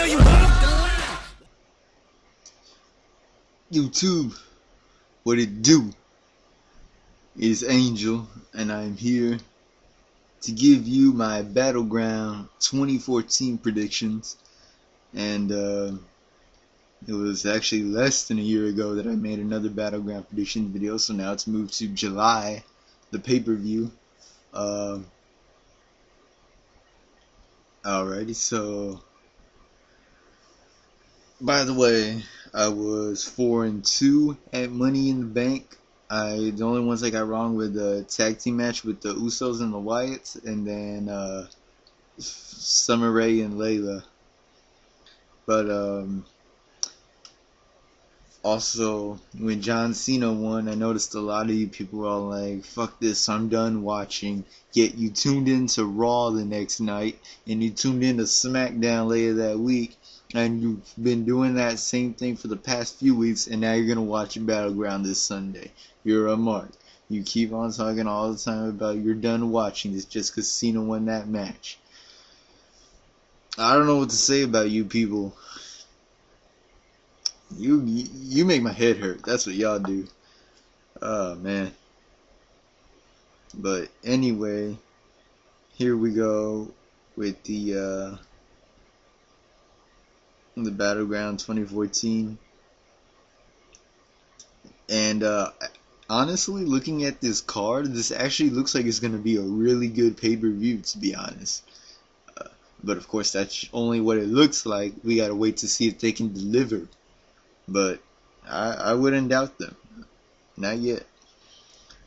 hell you walk the line. YouTube, what it do? Is Angel, and I'm here to give you my Battleground 2014 predictions. And it was actually less than a year ago that I made another Battleground prediction video, so now it's moved to July, the pay-per-view. Alrighty, so by the way, I was 4-2 at Money in the Bank. The only ones I got wrong were the tag team match with the Usos and the Wyatts, and then Summer Rae and Layla. But also, when John Cena won, I noticed a lot of you people were all like, fuck this, I'm done watching. Yet you tuned in to Raw the next night, and you tuned in to SmackDown later that week, and you've been doing that same thing for the past few weeks, and now you're going to watch Battleground this Sunday. You're a mark. You keep on talking all the time about you're done watching. It's just because Cena won that match. I don't know what to say about you people. You make my head hurt. That's what y'all do. Oh man. But anyway, here we go with the Battleground 2014. And honestly, looking at this card, this actually looks like it's gonna be a really good pay-per-view, to be honest. But of course, that's only what it looks like. We gotta wait to see if they can deliver. But I wouldn't doubt them. Not yet.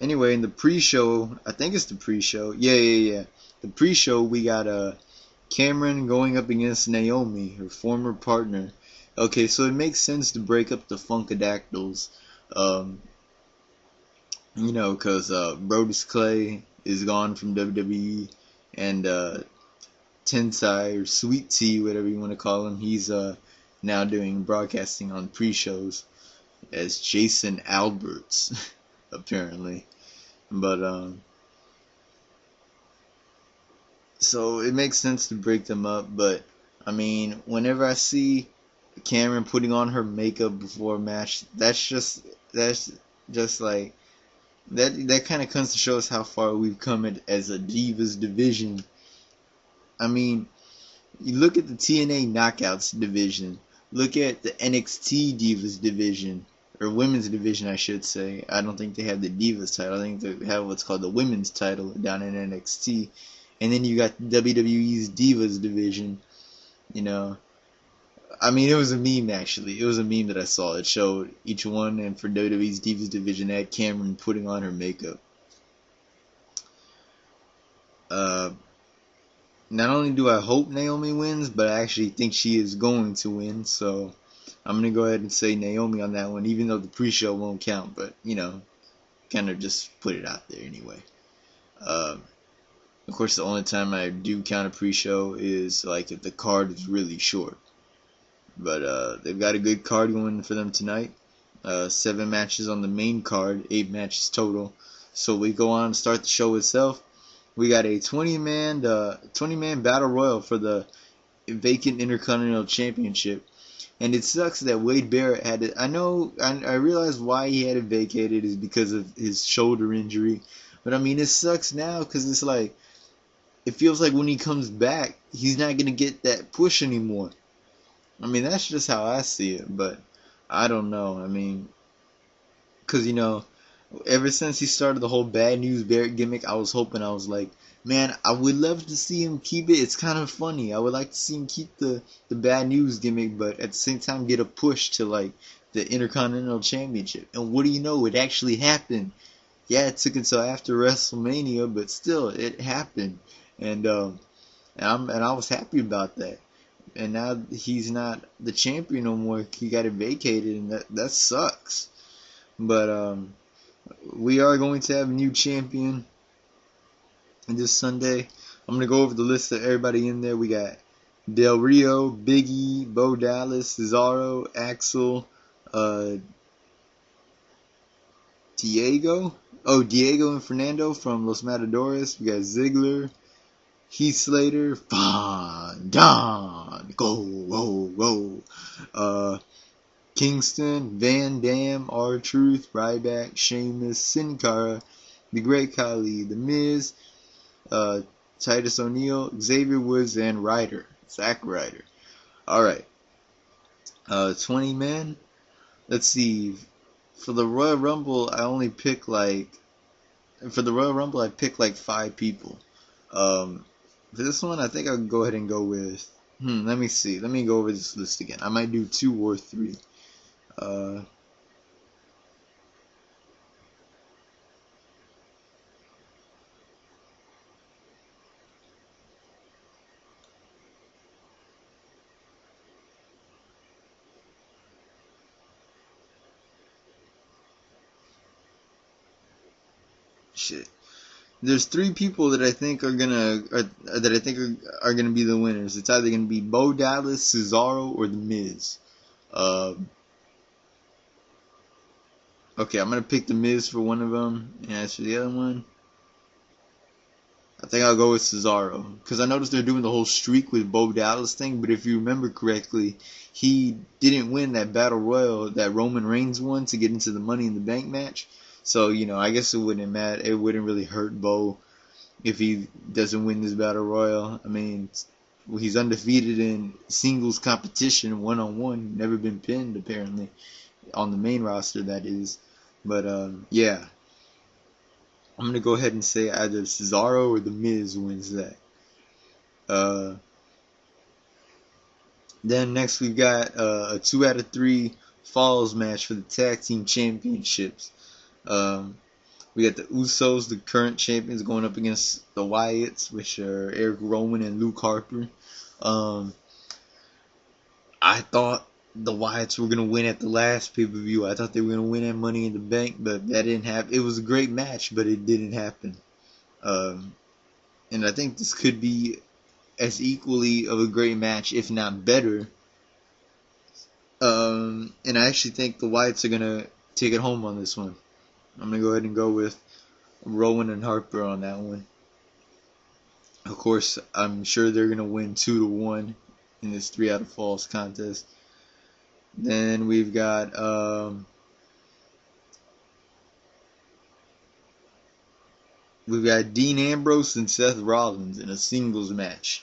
Anyway, in the pre-show, I think it's the pre-show. Yeah. The pre-show, we got Cameron going up against Naomi, her former partner. Okay, so it makes sense to break up the Funkadactyls. You know, because Brodus Clay is gone from WWE, and Tensai, or Sweet Tea, whatever you want to call him, he's now doing broadcasting on pre-shows as Jason Alberts, apparently. But so it makes sense to break them up. But I mean, whenever I see Cameron putting on her makeup before a match, that's just like that kind of comes to show us how far we've come as a Divas division. I mean, you look at the TNA Knockouts division. Look at the NXT Divas division, or Women's division, I should say. I don't think they have the Divas title. I think they have what's called the Women's title down in NXT. And then you got WWE's Divas division. You know, I mean, it was a meme, actually. It was a meme that I saw. It showed each one, and for WWE's Divas division, they had Cameron putting on her makeup. Not only do I hope Naomi wins, but I actually think she is going to win. So I'm going to go ahead and say Naomi on that one, even though the pre-show won't count. But, you know, kind of just put it out there anyway. Of course, the only time I do count a pre-show is like if the card is really short. But they've got a good card going for them tonight. 7 matches on the main card, 8 matches total. So we go on and start the show itself. We got a 20-man battle royal for the vacant Intercontinental Championship, and it sucks that Wade Barrett had it. I realize why he had it vacated is because of his shoulder injury, but I mean, it sucks now because it's like it feels like when he comes back, he's not gonna get that push anymore. I mean, that's just how I see it, but I don't know. I mean, because you know, ever since he started the whole Bad News Barrett gimmick, I was like, man, I would love to see him keep it. It's kind of funny. I would like to see him keep the Bad News gimmick, but at the same time get a push to like the Intercontinental Championship. And what do you know? It actually happened. Yeah, it took until after WrestleMania, but still, it happened. And I was happy about that. And now he's not the champion no more. He got it vacated, and that sucks. But we are going to have a new champion this Sunday. I'm going to go over the list of everybody in there. We got Del Rio, Biggie, Bo Dallas, Cesaro, Axel, Diego and Fernando from Los Matadores. We got Ziggler, Heath Slater, Don, go, whoa, whoa. Kingston, Van Dam, R-Truth, Ryback, Sheamus, Sin Cara, The Great Khali, The Miz, uh, Titus O'Neil, Xavier Woods, and Ryder. Zack Ryder. Alright. 20 men. Let's see. For the Royal Rumble, I only pick like. For the Royal Rumble, I pick like 5 people. For this one, I think I'll go ahead and go with. Let me see. Let me go over this list again. I might do 2 or 3. Uh, shit. There's 3 people that I think are gonna be the winners. It's either gonna be Bo Dallas, Cesaro, or The Miz. Uh, okay, I'm gonna pick The Miz for one of them, and as for the other one, I think I'll go with Cesaro, because I noticed they're doing the whole streak with Bo Dallas thing. But if you remember correctly, he didn't win that Battle Royal that Roman Reigns won to get into the Money in the Bank match. So I guess it wouldn't matter. It wouldn't really hurt Bo if he doesn't win this Battle Royal. I mean, he's undefeated in singles competition, one-on-one, never been pinned apparently on the main roster, that is. But yeah. I'm going to go ahead and say either Cesaro or The Miz wins that. Then next we've got a 2 out of 3 falls match for the tag team championships. We got the Usos, the current champions, going up against the Wyatts, which are Eric Rowan and Luke Harper. I thought the Wyatts were going to win at the last pay-per-view. I thought they were going to win at Money in the Bank, but that didn't happen. It was a great match, but it didn't happen. And I think this could be as equally of a great match, if not better. And I actually think the Wyatts are going to take it home on this one. I'm going to go ahead and go with Rowan and Harper on that one. Of course, I'm sure they're going to win 2-1 in this 3 out of falls contest. Then we've got Dean Ambrose and Seth Rollins in a singles match.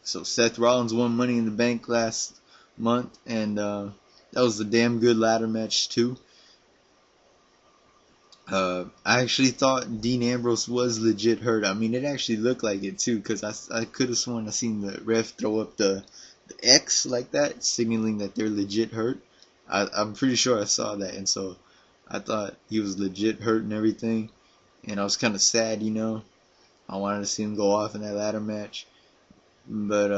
So Seth Rollins won Money in the Bank last month, and that was a damn good ladder match too. I actually thought Dean Ambrose was legit hurt. I mean, it actually looked like it too, because I could have sworn I seen the ref throw up the X like that, signaling that they're legit hurt. I'm pretty sure I saw that, and so I thought he was legit hurt and everything, and I was kind of sad, I wanted to see him go off in that ladder match, but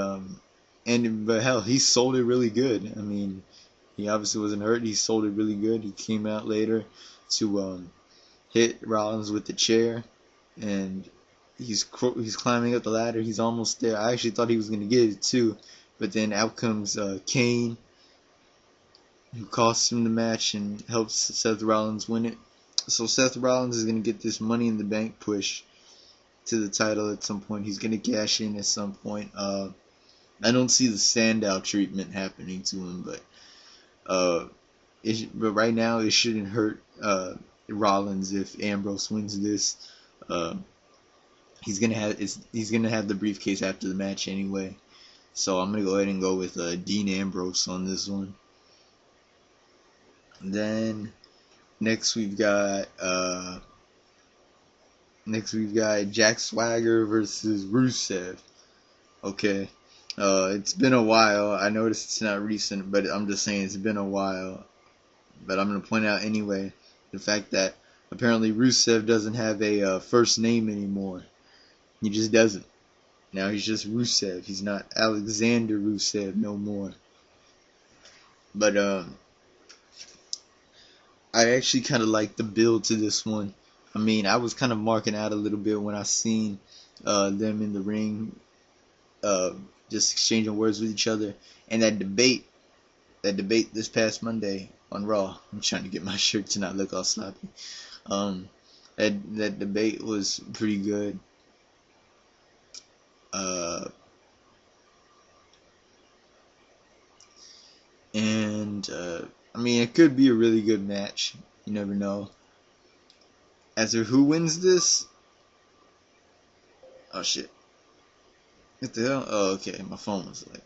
hell, he sold it really good. I mean, he obviously wasn't hurt. He sold it really good. He came out later to hit Rollins with the chair, and he's climbing up the ladder. He's almost there. I actually thought he was gonna get it too, but then out comes Kane, who costs him the match and helps Seth Rollins win it. So Seth Rollins is gonna get this Money in the Bank push to the title at some point. He's gonna cash in at some point. I don't see the Sandow treatment happening to him, but right now it shouldn't hurt Rollins if Ambrose wins this. He's gonna have the briefcase after the match anyway, so I'm gonna go ahead and go with Dean Ambrose on this one. Then next we've got Jack Swagger versus Rusev. Okay. It's been a while. I noticed it's not recent, but I'm just saying it's been a while. But I'm going to point out anyway the fact that apparently Rusev doesn't have a first name anymore. He just doesn't. Now he's just Rusev. He's not Alexander Rusev no more. But I actually kind of like the build to this one. I mean, I was kind of marking out a little bit when I seen them in the ring, just exchanging words with each other, and that debate this past Monday on Raw. I'm trying to get my shirt to not look all sloppy. That debate was pretty good. And I mean, it could be a really good match. You never know. As for who wins this, oh shit, what the hell? Oh, okay, my phone was like.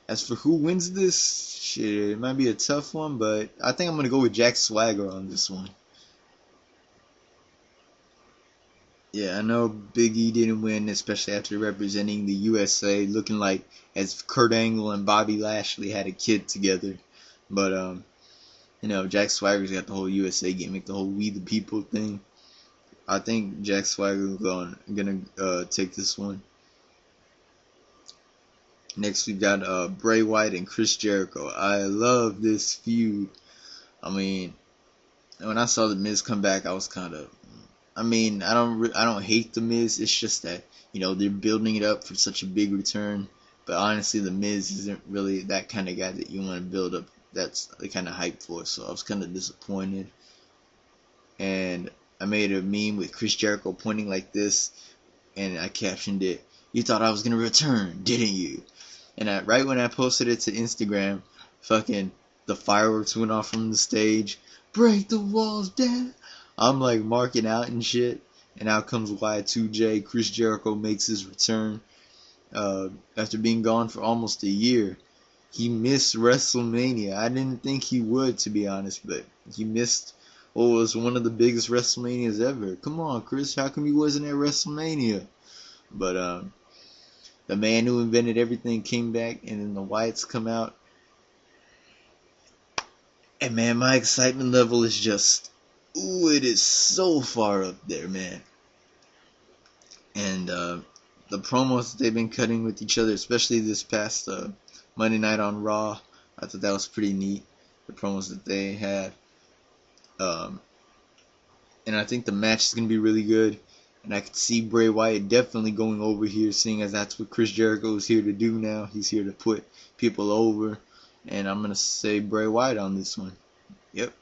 As for who wins this, shit, it might be a tough one, but I think I'm gonna go with Jack Swagger on this one. Yeah, I know Big E didn't win, especially after representing the USA, looking like as Kurt Angle and Bobby Lashley had a kid together. But Jack Swagger's got the whole USA gimmick, the whole "We the People" thing. I think Jack Swagger's gonna take this one. Next we got Bray Wyatt and Chris Jericho. I love this feud. I mean, when I saw the Miz come back, I was kind of. I mean, I don't hate the Miz. It's just that they're building it up for such a big return. But honestly, the Miz isn't really that kind of guy that you want to build up. That's the kind of hype for. So I was kind of disappointed. And I made a meme with Chris Jericho pointing like this, and I captioned it, "You thought I was gonna return, didn't you?" And right when I posted it to Instagram, fucking the fireworks went off from the stage. Break the walls down. I'm like marking out and shit. And out comes Y2J. Chris Jericho makes his return. After being gone for almost a year. He missed WrestleMania. I didn't think he would, to be honest, but he missed what was one of the biggest WrestleManias ever. Come on, Chris, how come you wasn't at WrestleMania? But the man who invented everything came back, and then the Wyatts come out. And man, my excitement level is just, ooh, it is so far up there, man. And the promos that they've been cutting with each other, especially this past Monday night on Raw, I thought that was pretty neat. The promos that they had. And I think the match is going to be really good. And I could see Bray Wyatt definitely going over here, seeing as that's what Chris Jericho is here to do now. He's here to put people over. And I'm going to say Bray Wyatt on this one. Yep.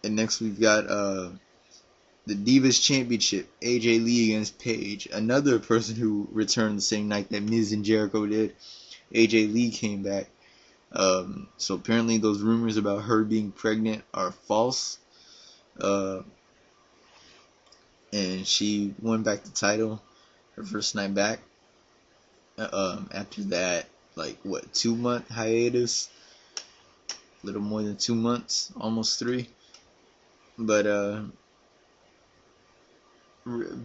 And next we've got the Divas Championship. AJ Lee against Paige. Another person who returned the same night that Miz and Jericho did. AJ Lee came back. So apparently those rumors about her being pregnant are false. And she won back the title her first night back. After that, 2-month hiatus, a little more than 2 months, almost 3. But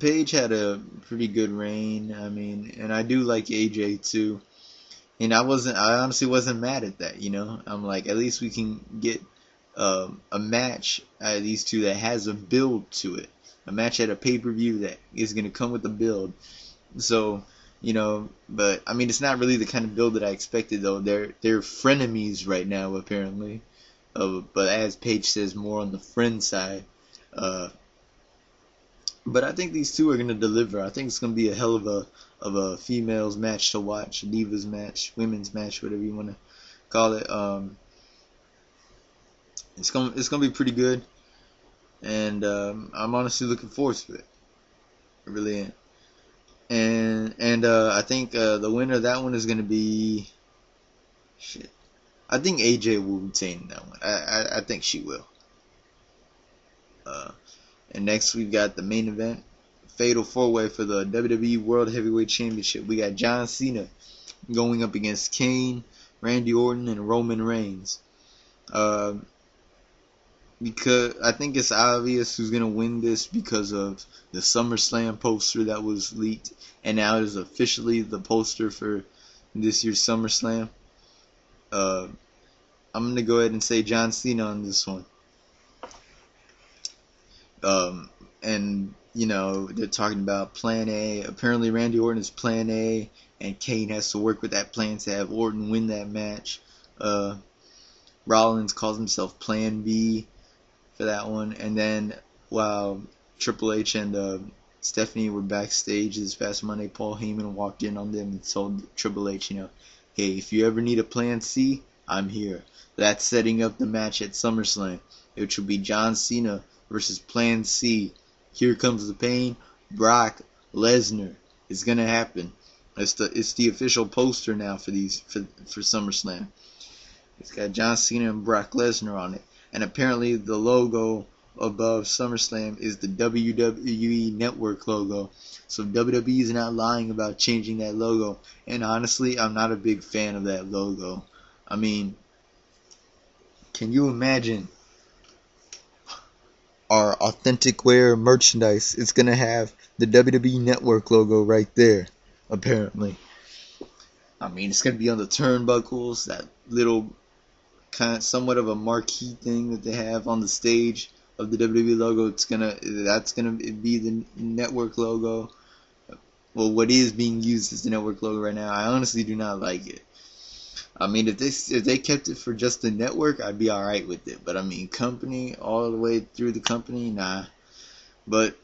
Paige had a pretty good reign. I mean, and I do like AJ too. And I honestly wasn't mad at that. I'm like, at least we can get a match out of these two that has a build to it. A match at a pay-per-view that is going to come with a build. So, but I mean, it's not really the kind of build that I expected, though. They're frenemies right now, apparently. But as Paige says, more on the friend side. But I think these two are going to deliver. I think it's going to be a hell of a females match to watch, a divas match, women's match, whatever you want to call it. It's going to be pretty good. And I'm honestly looking forward to it. I really am. And I think the winner of that one is going to be... Shit. I think AJ will retain that one. I think she will. And next we've got the main event. Fatal 4-way for the WWE World Heavyweight Championship. We got John Cena going up against Kane, Randy Orton, and Roman Reigns. Because I think it's obvious who's gonna win this because of the SummerSlam poster that was leaked, and now it is officially the poster for this year's SummerSlam. I'm gonna go ahead and say John Cena on this one. And they're talking about Plan A. Apparently, Randy Orton is Plan A, and Kane has to work with that plan to have Orton win that match. Rollins calls himself Plan B for that one. And then while Triple H and Stephanie were backstage this past Monday, Paul Heyman walked in on them and told Triple H, hey, if you ever need a Plan C, I'm here. That's setting up the match at SummerSlam, which will be John Cena versus Plan C. Here comes the pain. Brock Lesnar. It's gonna happen. It's the official poster now for SummerSlam. It's got John Cena and Brock Lesnar on it. And apparently the logo above SummerSlam is the WWE Network logo. So WWE is not lying about changing that logo. And honestly, I'm not a big fan of that logo. I mean, can you imagine our authentic wear merchandise? It's going to have the WWE Network logo right there, apparently. I mean, it's going to be on the turnbuckles, that little kind of somewhat of a marquee thing that they have on the stage of the WWE logo. That's gonna be the network logo. Well, what is being used as the network logo right now. I honestly do not like it. I mean, if they kept it for just the network, I'd be alright with it. But I mean, company all the way through the company, nah. But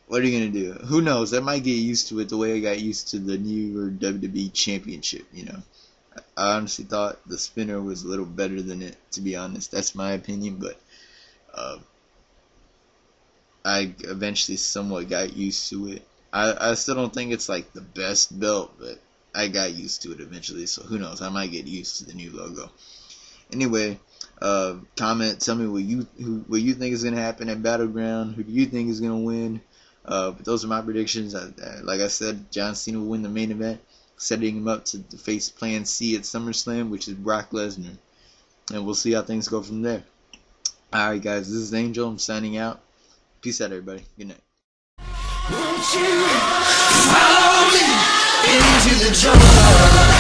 what are you gonna do? Who knows? I might get used to it the way I got used to the newer WWE Championship. I honestly thought the spinner was a little better than it, to be honest. That's my opinion, but I eventually somewhat got used to it. I still don't think it's like the best belt, but I got used to it eventually, so who knows? I might get used to the new logo. Anyway, comment, tell me what you think is going to happen at Battleground. Who do you think is going to win? But those are my predictions. Like I said, John Cena will win the main event, setting him up to face Plan C at SummerSlam, which is Brock Lesnar. And we'll see how things go from there. Alright guys, this is Angel. I'm signing out. Peace out everybody. Good night. Won't you follow me into the jungle?